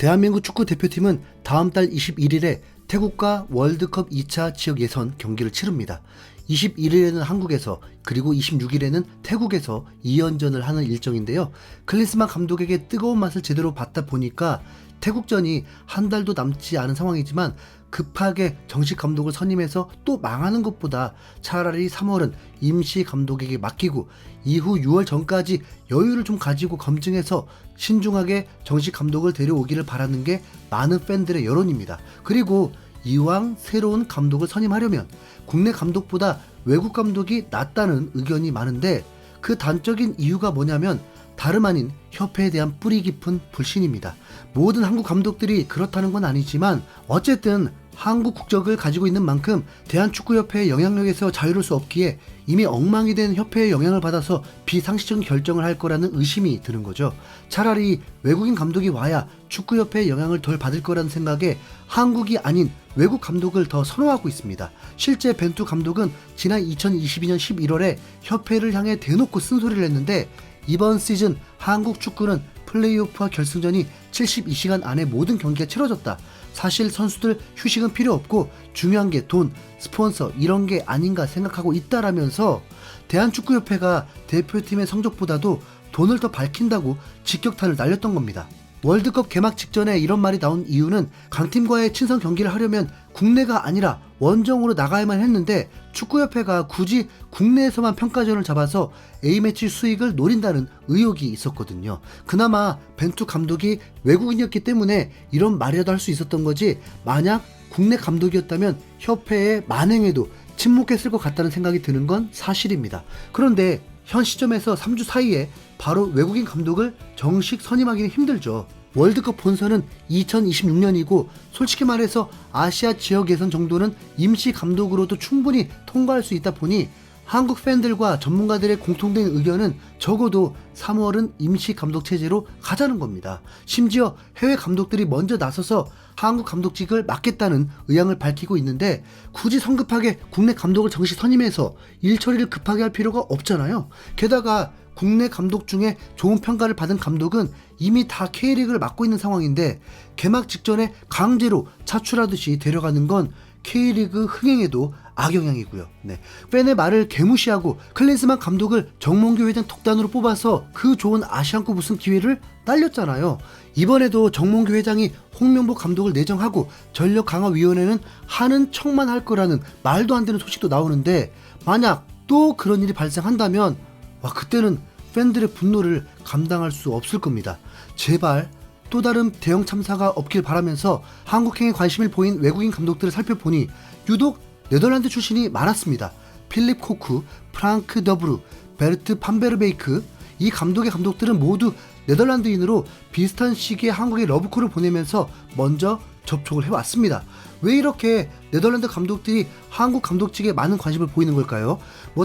대한민국 축구 대표팀은 다음 달 21일에 태국과 월드컵 2차 지역 예선 경기를 치릅니다. 21일에는 한국에서 그리고 26일에는 태국에서 2연전을 하는 일정인데요. 클린스만 감독에게 뜨거운 맛을 제대로 봤다 보니까 태국전이 한 달도 남지 않은 상황이지만 급하게 정식 감독을 선임해서 또 망하는 것보다 차라리 3월은 임시 감독에게 맡기고 이후 6월 전까지 여유를 좀 가지고 검증해서 신중하게 정식 감독을 데려오기를 바라는 게 많은 팬들의 여론입니다. 그리고 이왕 새로운 감독을 선임하려면 국내 감독보다 외국 감독이 낫다는 의견이 많은데 그 단적인 이유가 뭐냐면 다름 아닌 협회에 대한 뿌리 깊은 불신입니다. 모든 한국 감독들이 그렇다는 건 아니지만 어쨌든 한국 국적을 가지고 있는 만큼 대한축구협회의 영향력에서 자유로울 수 없기에 이미 엉망이 된 협회의 영향을 받아서 비상식적인 결정을 할 거라는 의심이 드는 거죠. 차라리 외국인 감독이 와야 축구협회의 영향을 덜 받을 거라는 생각에 한국이 아닌 외국 감독을 더 선호하고 있습니다. 실제 벤투 감독은 지난 2022년 11월에 협회를 향해 대놓고 쓴소리를 했는데 이번 시즌 한국 축구는 플레이오프와 결승전이 72시간 안에 모든 경기가 치러졌다. 사실 선수들 휴식은 필요 없고 중요한 게 돈, 스폰서 이런 게 아닌가 생각하고 있다라면서 대한축구협회가 대표팀의 성적보다도 돈을 더 밝힌다고 직격탄을 날렸던 겁니다. 월드컵 개막 직전에 이런 말이 나온 이유는 강팀과의 친선 경기를 하려면 국내가 아니라 원정으로 나가야만 했는데 축구협회가 굳이 국내에서만 평가전을 잡아서 A매치 수익을 노린다는 의혹이 있었거든요. 그나마 벤투 감독이 외국인이었기 때문에 이런 말이라도 할 수 있었던 거지 만약 국내 감독이었다면 협회의 만행에도 침묵했을 것 같다는 생각이 드는 건 사실입니다. 그런데 현 시점에서 3주 사이에 바로 외국인 감독을 정식 선임하기는 힘들죠. 월드컵 본선은 2026년이고 솔직히 말해서 아시아 지역 예선 정도는 임시 감독으로도 충분히 통과할 수 있다 보니 한국 팬들과 전문가들의 공통된 의견은 적어도 3월은 임시 감독 체제로 가자는 겁니다. 심지어 해외 감독들이 먼저 나서서 한국 감독직을 맡겠다는 의향을 밝히고 있는데 굳이 성급하게 국내 감독을 정식 선임해서 일 처리를 급하게 할 필요가 없잖아요. 게다가 국내 감독 중에 좋은 평가를 받은 감독은 이미 다 K리그를 맡고 있는 상황인데 개막 직전에 강제로 차출하듯이 데려가는 건 K리그 흥행에도 악영향이고요. 팬의 말을 개무시하고 클린스만 감독을 정몽규 회장 독단으로 뽑아서 그 좋은 아시안컵 우승 기회를 딸렸잖아요. 이번에도 정몽규 회장이 홍명보 감독을 내정하고 전력강화위원회는 하는 척만 할 거라는 말도 안 되는 소식도 나오는데 만약 또 그런 일이 발생한다면 그때는 팬들의 분노를 감당할 수 없을 겁니다. 제발 또 다른 대형 참사가 없길 바라면서 한국행에 관심을 보인 외국인 감독들을 살펴보니 유독 네덜란드 출신이 많았습니다. 필립 코쿠, 프랑크 더브루, 베르트 판베르베이크 이 감독들은 모두 네덜란드인으로 비슷한 시기에 한국에 러브콜을 보내면서 먼저 접촉을 해왔습니다. 왜 이렇게 네덜란드 감독들이 한국 감독직에 많은 관심을 보이는 걸까요?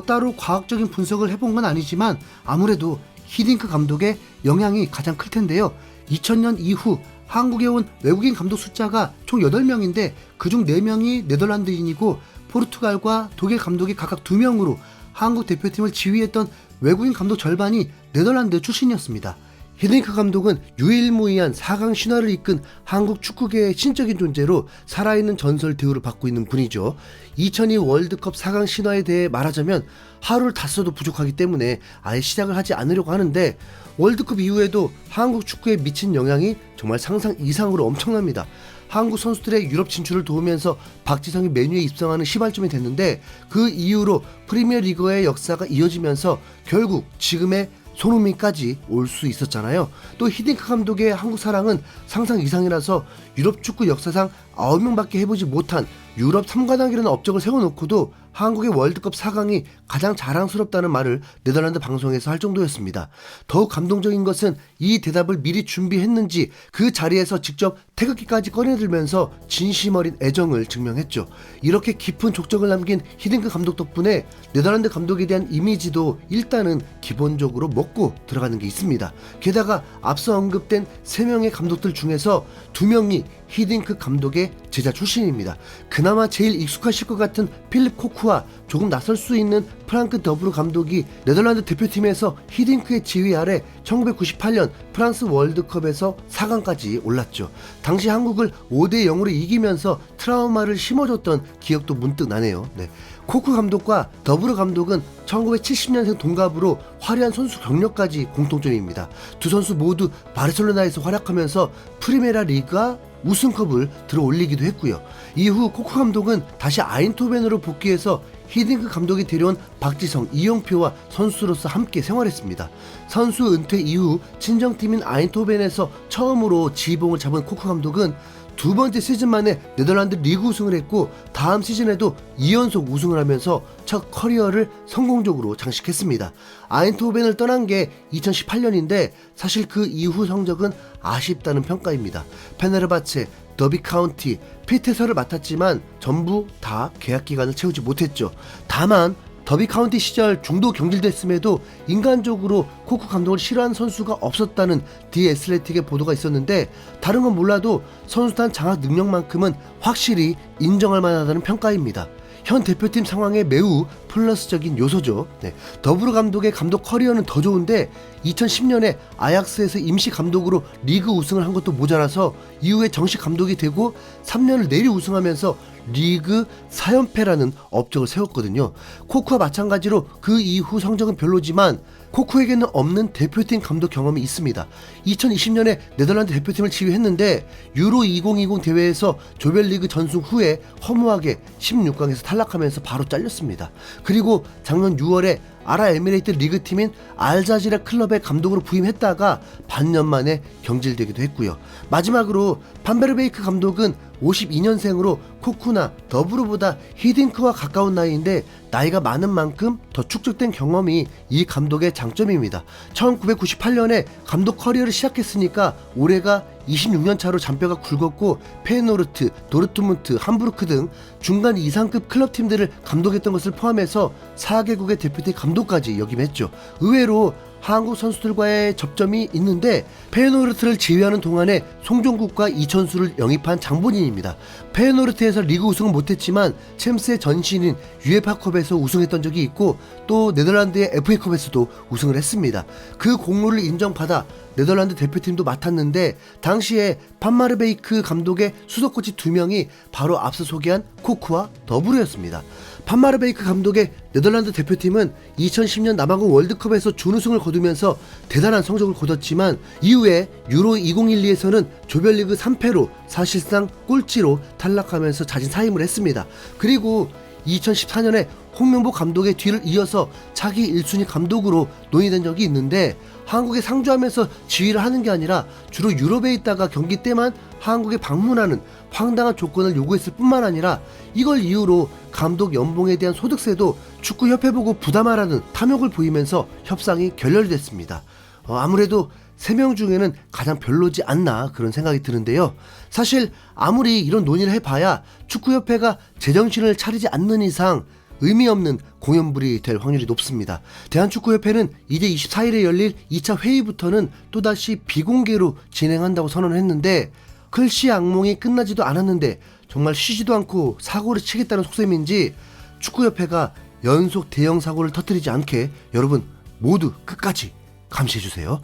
따로 과학적인 분석을 해본 건 아니지만 아무래도 히딩크 감독의 영향이 가장 클 텐데요. 2000년 이후 한국에 온 외국인 감독 숫자가 총 8명인데 그중 4명이 네덜란드인이고 포르투갈과 독일 감독이 각각 2명으로 한국 대표팀을 지휘했던 외국인 감독 절반이 네덜란드 출신이었습니다. 히딩크 감독은 유일무이한 4강 신화를 이끈 한국 축구계의 신적인 존재로 살아있는 전설 대우를 받고 있는 분이죠. 2002 월드컵 4강 신화에 대해 말하자면 하루를 다 써도 부족하기 때문에 아예 시작을 하지 않으려고 하는데 월드컵 이후에도 한국 축구에 미친 영향이 정말 상상 이상으로 엄청납니다. 한국 선수들의 유럽 진출을 도우면서 박지성이 맨유에 입성하는 시발점이 됐는데 그 이후로 프리미어리그의 역사가 이어지면서 결국 지금의 손흥민까지 올 수 있었잖아요. 또 히딩크 감독의 한국 사랑은 상상 이상이라서 유럽 축구 역사상 9명밖에 해보지 못한 유럽 3관왕이라는 업적을 세워놓고도 한국의 월드컵 4강이 가장 자랑스럽다는 말을 네덜란드 방송에서 할 정도였습니다. 더욱 감동적인 것은 이 대답을 미리 준비했는지 그 자리에서 직접 태극기까지 꺼내들면서 진심 어린 애정을 증명했죠. 이렇게 깊은 족적을 남긴 히딩크 감독 덕분에 네덜란드 감독에 대한 이미지도 일단은 기본적으로 먹고 들어가는 게 있습니다. 게다가 앞서 언급된 3명의 감독들 중에서 2명이 히딩크 감독의 제자 출신입니다. 그나마 그나마 제일 익숙하실 것 같은 필립 코쿠와 조금 낯설 수 있는 프랑크 더브르 감독이 네덜란드 대표팀에서 히딩크의 지휘 아래 1998년 프랑스 월드컵에서 4강까지 올랐죠. 당시 한국을 5대0으로 이기면서 트라우마를 심어줬던 기억도 문득 나네요. 네. 코쿠 감독과 더브르 감독은 1970년생 동갑으로 화려한 선수 경력까지 공통점입니다. 두 선수 모두 바르셀로나에서 활약하면서 프리메라 리가 우승컵을 들어 올리기도 했고요. 이후 코쿠 감독은 다시 아인토벤으로 복귀해서 히딩크 감독이 데려온 박지성, 이영표와 선수로서 함께 생활했습니다. 선수 은퇴 이후 친정팀인 아인토벤에서 처음으로 지휘봉을 잡은 코쿠 감독은 두 번째 시즌 만에 네덜란드 리그 우승을 했고 다음 시즌에도 2연속 우승을 하면서 첫 커리어를 성공적으로 장식했습니다. 아인토벤을 떠난 게 2018년인데 사실 그 이후 성적은 아쉽다는 평가입니다. 페네르바체, 더비 카운티, 피테서를 맡았지만 전부 다 계약 기간을 채우지 못했죠. 다만 더비 카운티 시절 중도 경질됐음에도 인간적으로 코쿠 감독을 싫어하는 선수가 없었다는 디 애슬레틱의 보도가 있었는데 다른 건 몰라도 선수단 장악 능력만큼은 확실히 인정할 만하다는 평가입니다. 현 대표팀 상황에 매우 플러스적인 요소죠. 네. 더브르 감독의 감독 커리어는 더 좋은데 2010년에 아약스에서 임시 감독으로 리그 우승을 한 것도 모자라서 이후에 정식 감독이 되고 3년을 내리 우승하면서 리그 4연패라는 업적을 세웠거든요. 코쿠와 마찬가지로 그 이후 성적은 별로지만 코쿠에게는 없는 대표팀 감독 경험이 있습니다. 2020년에 네덜란드 대표팀을 지휘했는데 유로 2020 대회에서 조별리그 전승 후에 허무하게 16강에서 탈락하면서 바로 잘렸습니다. 그리고 작년 6월에 아랍에미레이트 리그팀인 알자지라 클럽의 감독으로 부임했다가 반년 만에 경질되기도 했고요. 마지막으로 판베르베이크 감독은 52년생으로 코쿠나 더브르보다 히딩크와 가까운 나이인데 나이가 많은 만큼 더 축적된 경험이 이 감독의 장점입니다. 1998년에 감독 커리어를 시작했으니까 올해가 26년 차로 잔뼈가 굵었고 페노르트, 도르트문트, 함부르크 등 중간 이상급 클럽팀들을 감독했던 것을 포함해서 4개국의 대표팀 감독까지 역임했죠. 의외로 한국 선수들과의 접점이 있는데 페노르트를 지휘하는 동안에 송종국과 이천수를 영입한 장본인입니다. 페노르트에서 리그 우승은 못했지만 챔스의 전신인 UEFA컵에서 우승했던 적이 있고 또 네덜란드의 FA컵에서도 우승을 했습니다. 그 공로를 인정받아 네덜란드 대표팀도 맡았는데 당시에 판마르베이크 감독의 수도코치 2명이 바로 앞서 소개한 코쿠와 더브르였습니다. 판마르베이크 감독의 네덜란드 대표팀은 2010년 남아공 월드컵에서 준우승을 거두면서 대단한 성적을 거뒀지만 이후에 유로 2012에서는 조별리그 3패로 사실상 꼴찌로 탈락하면서 자진 사임을 했습니다. 그리고 2014년에 홍명보 감독의 뒤를 이어서 차기 1순위 감독으로 논의된 적이 있는데 한국에 상주하면서 지휘를 하는 게 아니라 주로 유럽에 있다가 경기 때만 한국에 방문하는 황당한 조건을 요구했을 뿐만 아니라 이걸 이유로 감독 연봉에 대한 소득세도 축구협회 보고 부담하라는 탐욕을 보이면서 협상이 결렬됐습니다. 아무래도 3명 중에는 가장 별로지 않나 그런 생각이 드는데요. 사실 아무리 이런 논의를 해봐야 축구협회가 제정신을 차리지 않는 이상 의미 없는 공연불이 될 확률이 높습니다. 대한축구협회는 이제 24일에 열릴 2차 회의부터는 또다시 비공개로 진행한다고 선언을 했는데 클시 악몽이 끝나지도 않았는데 정말 쉬지도 않고 사고를 치겠다는 속셈인지 축구협회가 연속 대형 사고를 터뜨리지 않게 여러분 모두 끝까지 감시해주세요.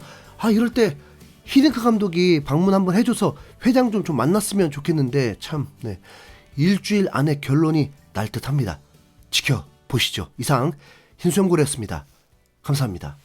이럴 때 히딩크 감독이 방문 한번 해줘서 회장 좀 만났으면 좋겠는데 참 일주일 안에 결론이 날 듯합니다. 지켜보시죠. 이상 흰수염고래였습니다. 감사합니다.